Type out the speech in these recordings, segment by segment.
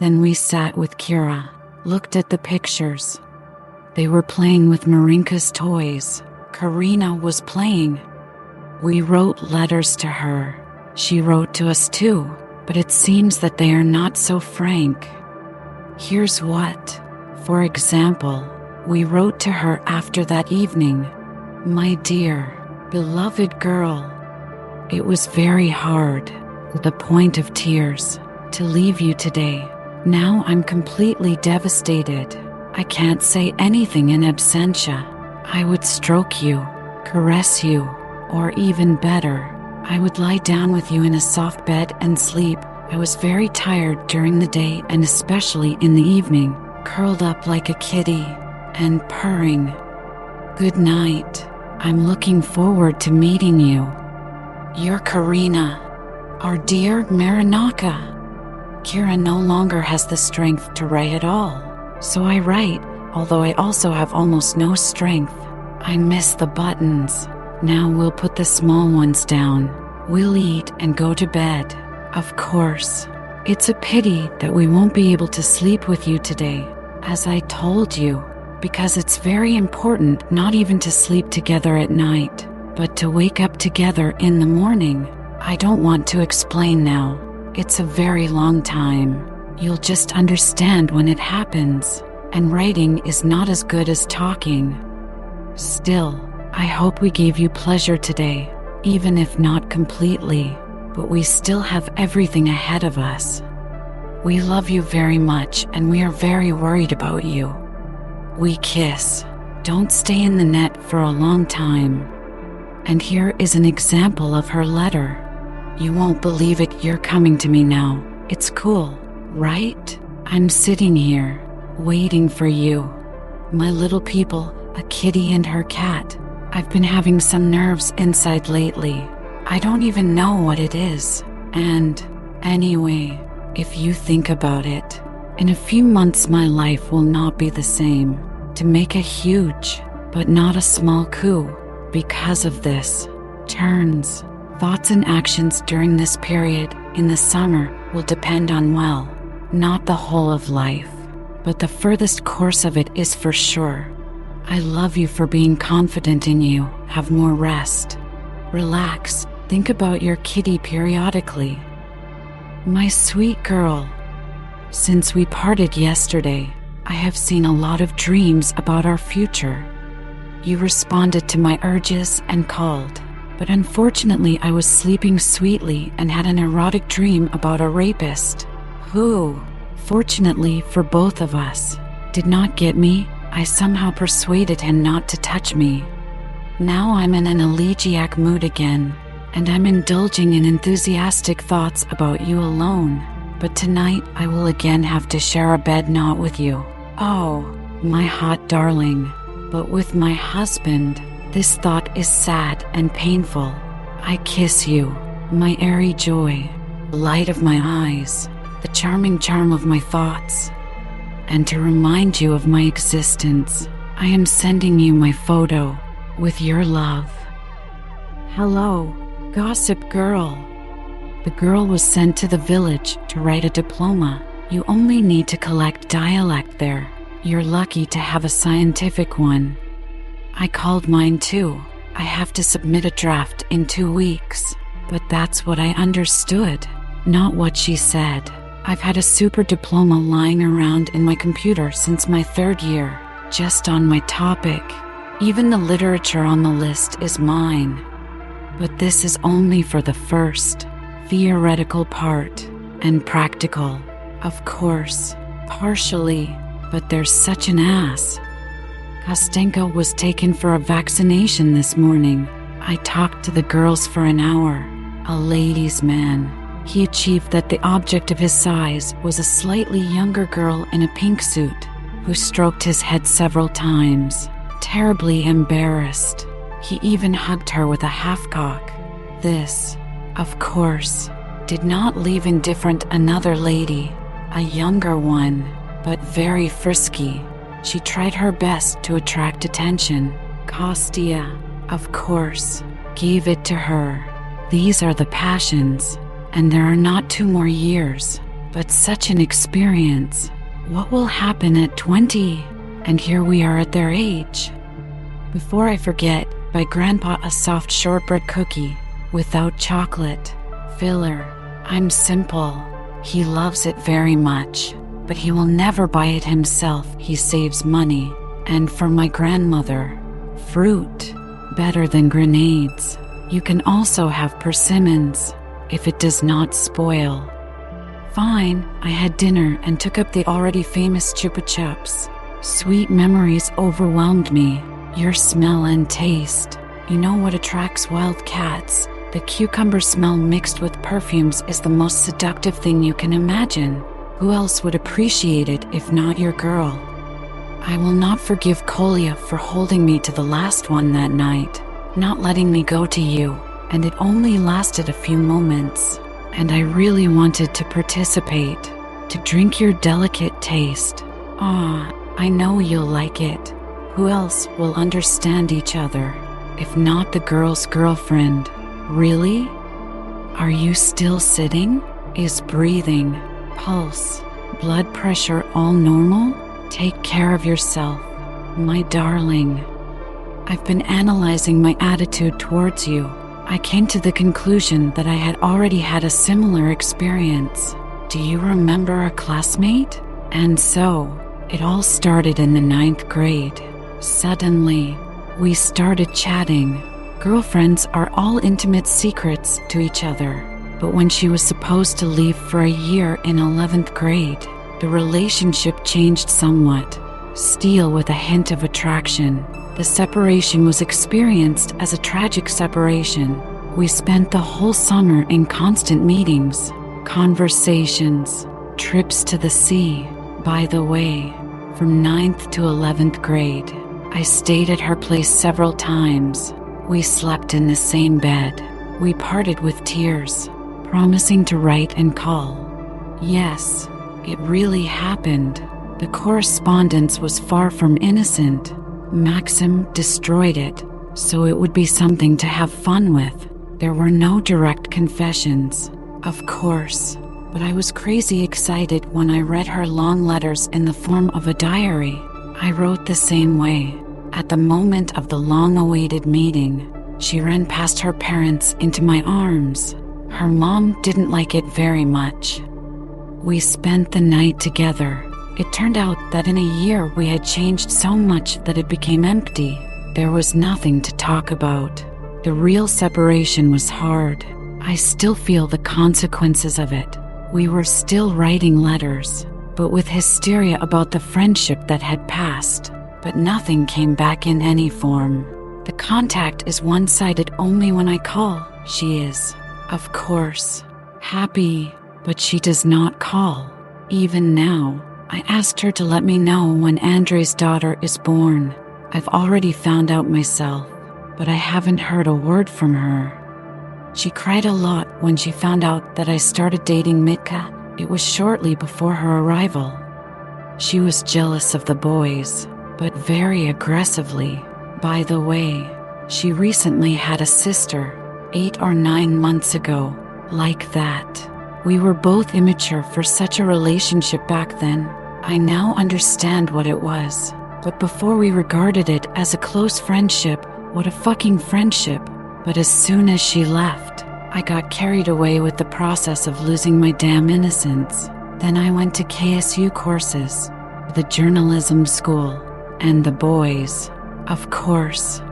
Then we sat with Kira, looked at the pictures. They were playing with Marinka's toys. Karina was playing. We wrote letters to her. She wrote to us too, but it seems that they are not so frank. Here's what. For example, we wrote to her after that evening. My dear, beloved girl, it was very hard, to the point of tears, to leave you today. Now I'm completely devastated. I can't say anything in absentia. I would stroke you, caress you, or even better, I would lie down with you in a soft bed and sleep. I was very tired during the day and especially in the evening, curled up like a kitty and purring. Good night. I'm looking forward to meeting you. Your Karina. Our dear Marinaka. Kira no longer has the strength to write at all, so I write, although I also have almost no strength. I miss the buttons. Now we'll put the small ones down. We'll eat and go to bed. Of course. It's a pity that we won't be able to sleep with you today, as I told you, because it's very important not even to sleep together at night, but to wake up together in the morning. I don't want to explain now. It's a very long time. You'll just understand when it happens, and writing is not as good as talking. Still, I hope we gave you pleasure today, even if not completely, but we still have everything ahead of us. We love you very much and we are very worried about you. We kiss. Don't stay in the net for a long time. And here is an example of her letter. You won't believe it, you're coming to me now. It's cool, right? I'm sitting here, waiting for you. My little people, a kitty and her cat. I've been having some nerves inside lately. I don't even know what it is. And, anyway, if you think about it, in a few months my life will not be the same. To make a huge, but not a small coup, because of this, turns, thoughts and actions during this period, in the summer, will depend on, well, not the whole of life, but the furthest course of it is for sure. I love you for being confident in you. Have more rest. Relax. Think about your kitty periodically. My sweet girl. Since we parted yesterday, I have seen a lot of dreams about our future. You responded to my urges and called, but unfortunately I was sleeping sweetly and had an erotic dream about a rapist, who, fortunately for both of us, did not get me. I somehow persuaded him not to touch me. Now I'm in an elegiac mood again, and I'm indulging in enthusiastic thoughts about you alone. But tonight I will again have to share a bed not with you. Oh, my hot darling. But with my husband, this thought is sad and painful. I kiss you, my airy joy, the light of my eyes, the charming charm of my thoughts. And to remind you of my existence, I am sending you my photo, with your love. Hello, gossip girl. The girl was sent to the village to write a diploma. You only need to collect dialect there. You're lucky to have a scientific one. I called mine too. I have to submit a draft in 2 weeks. But that's what I understood, not what she said. I've had a super diploma lying around in my computer since my 3rd year, just on my topic. Even the literature on the list is mine. But this is only for the first, theoretical part, and practical, of course, partially, but there's such an ass. Kostenko was taken for a vaccination this morning. I talked to the girls for an hour, a ladies' man. He achieved that the object of his size was a slightly younger girl in a pink suit, who stroked his head several times, terribly embarrassed. He even hugged her with a half-cock. This, of course, did not leave indifferent another lady, a younger one, but very frisky. She tried her best to attract attention. Kostya, of course, gave it to her. These are the passions. And there are not 2 more years. But such an experience. What will happen at 20? And here we are at their age. Before I forget, buy Grandpa a soft shortbread cookie without chocolate filler. I'm simple. He loves it very much, but he will never buy it himself. He saves money. And for my grandmother, fruit. Better than grenades. You can also have persimmons, if it does not spoil. Fine, I had dinner and took up the already famous Chupa Chups. Sweet memories overwhelmed me. Your smell and taste. You know what attracts wild cats? The cucumber smell mixed with perfumes is the most seductive thing you can imagine. Who else would appreciate it if not your girl? I will not forgive Kolya for holding me to the last one that night, not letting me go to you, and it only lasted a few moments. And I really wanted to participate, to drink your delicate taste. I know you'll like it. Who else will understand each other, if not the girl's girlfriend? Really? Are you still sitting? Is breathing, pulse, blood pressure all normal? Take care of yourself, my darling. I've been analyzing my attitude towards you. I came to the conclusion that I had already had a similar experience. Do you remember a classmate? And so, it all started in the 9th grade. Suddenly, we started chatting. Girlfriends are all intimate secrets to each other. But when she was supposed to leave for a year in 11th grade, the relationship changed somewhat. Still with a hint of attraction. The separation was experienced as a tragic separation. We spent the whole summer in constant meetings, conversations, trips to the sea. By the way, from 9th to 11th grade, I stayed at her place several times. We slept in the same bed. We parted with tears, promising to write and call. Yes, it really happened. The correspondence was far from innocent. Maxim destroyed it, so it would be something to have fun with. There were no direct confessions, of course, but I was crazy excited when I read her long letters in the form of a diary. I wrote the same way. At the moment of the long-awaited meeting, she ran past her parents into my arms. Her mom didn't like it very much. We spent the night together. It turned out that in a year we had changed so much that it became empty. There was nothing to talk about. The real separation was hard. I still feel the consequences of it. We were still writing letters, but with hysteria about the friendship that had passed. But nothing came back in any form. The contact is one-sided only when I call. She is, of course, happy, but she does not call. Even now, I asked her to let me know when Andrei's daughter is born. I've already found out myself, but I haven't heard a word from her. She cried a lot when she found out that I started dating Mitka. It was shortly before her arrival. She was jealous of the boys, but very aggressively. By the way, she recently had a sister, 8 or 9 months ago, like that. We were both immature for such a relationship back then. I now understand what it was, but before we regarded it as a close friendship. What a fucking friendship. But as soon as she left, I got carried away with the process of losing my damn innocence. Then I went to KSU courses, the journalism school, and the boys, of course.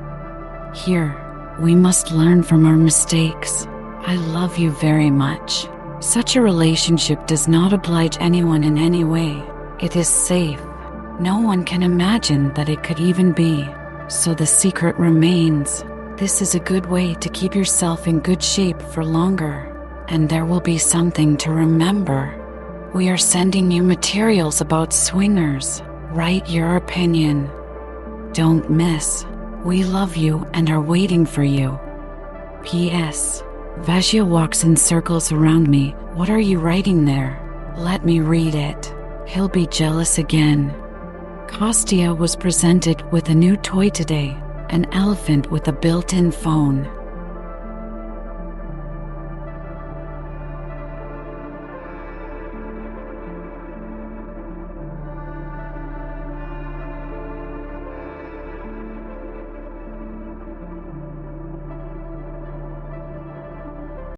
Here, we must learn from our mistakes. I love you very much. Such a relationship does not oblige anyone in any way. It is safe. No one can imagine that it could even be. So the secret remains. This is a good way to keep yourself in good shape for longer. And there will be something to remember. We are sending you materials about swingers. Write your opinion. Don't miss. We love you and are waiting for you. P.S. Vashya walks in circles around me. What are you writing there? Let me read it. He'll be jealous again. Kostya was presented with a new toy today, an elephant with a built-in phone.